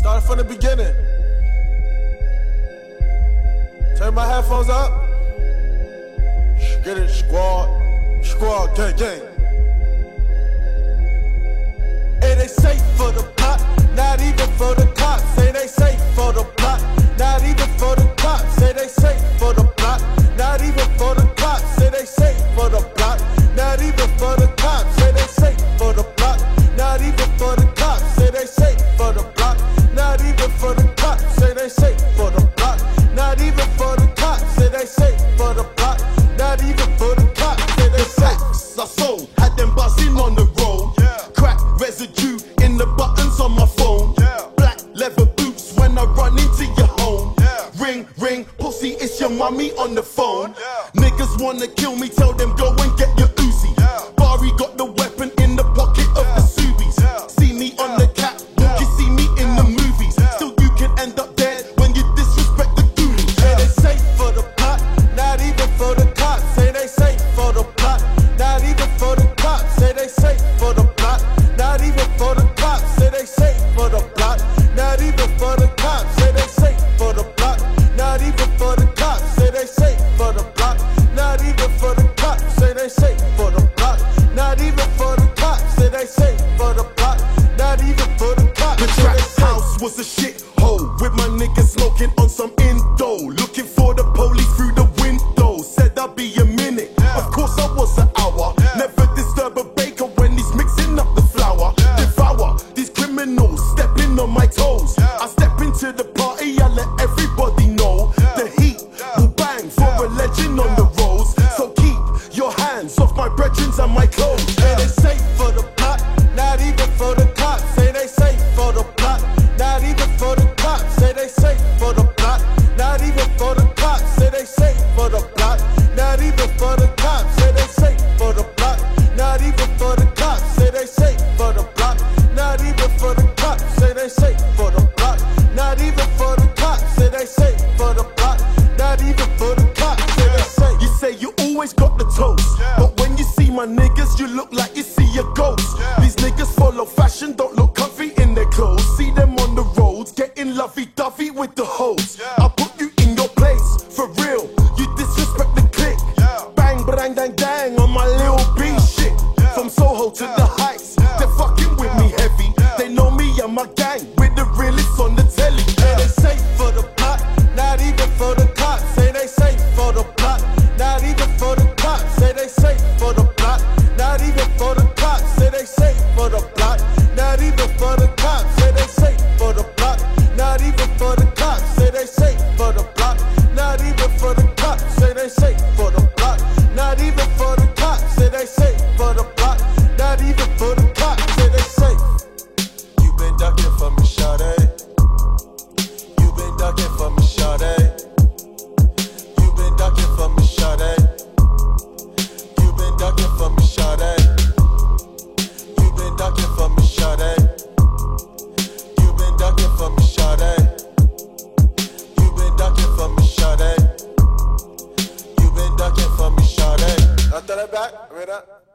Start from the beginning. Turn my headphones up. Get it, squad. Squad, gang, gang. It ain't safe for the pot, not even for the cops. Say they safe for the plot, not even for the cops. Say they safe for the plot, not even for the cops. Say they safe for the plot, not even for the cops. Say they safe for the plot, not even for the cops. Say they safe for the plot, not even for the cops. Say they safe for the plot, not even for the cops. Say they safe for the plot, not even for the cops. Say they safe. I sold, had them buzzing on the road. Crack residue in the buttons on my phone. Black leather boots when I run into your home. Ring, ring, pussy, it's your mummy on the phone. Niggas wanna kill me, tell them go and get your Uzi. Barry got the weapon in the pocket of the Subies. See me on the catwalk, you see me in the movies. Still you can end up dead when you disrespect the goonies. Say they safe for the plot, not even for the cops. Say they safe for the plot, not even for the cops. Say they safe for the plot, not even for the cops. Say they safe for the plot, not even for the cops. Say they safe for the plot, not even for the cops. Say they safe for the plot, not even for the cops. Say they safe for the plot, not even for the cops. Say they safe for the plot, not even for the cops. The trap house was a shithole with my niggas smoking on some Indo. Looking for the police through the window. Said I'll be a minute. Of course I was an hour. Never disturb a baker when he's mixing up the flour. Devour these criminals stepping on my toes. I step into the party, I let everybody know. The heat will bang for a legend on the roads. So keep your hands off my brethren and my clothes. Say they safe for the plot, not even for the cops. Say they safe for the plot, not even for the cops. Say they safe for the plot, not even for the cops. Say they safe for the plot, not even for the cops. Say they safe for the plot, not even for the cops. Say they safe for the plot, not even for the cops. Say they safe for the plot, not even for the cops. Say they safe for the plot, not even for the cops. Say they safe. You say you always got the toast, but when you see my niggas, you look like you see a ghost. These niggas follow fashion, don't look comfy in their clothes. See them on the roads, getting lovey-dovey with the hoes. I put you in your place, for real. You disrespect the clique. Bang, bang, dang, dang on my Lil B shit. From Soho to the Heights, they're fucking with me heavy. They know me and my gang, with the realists on the telly. Say they safe for the plot, not even for the cops. Say they safe for the plot, not even for the cops. Say they safe for the plot, not even for the cops. Say they safe for the plot, not even for the cops. Say they safe for the plot, not even for the cops. Say they safe for the plot, not even for the cops. Say they safe for the plot, not even for the cops. Say they safe for the plot, not even for the cops. Say they safe. You been ducking for me, shawty. You been ducking for me, shawty. You been ducking for me, shawty. You been ducking for me, shawty. You been ducking for me, shawty. You been ducking for me, shawty. You been ducking for me, shawty. You been ducking for me, shawty. Now throw that back, right up.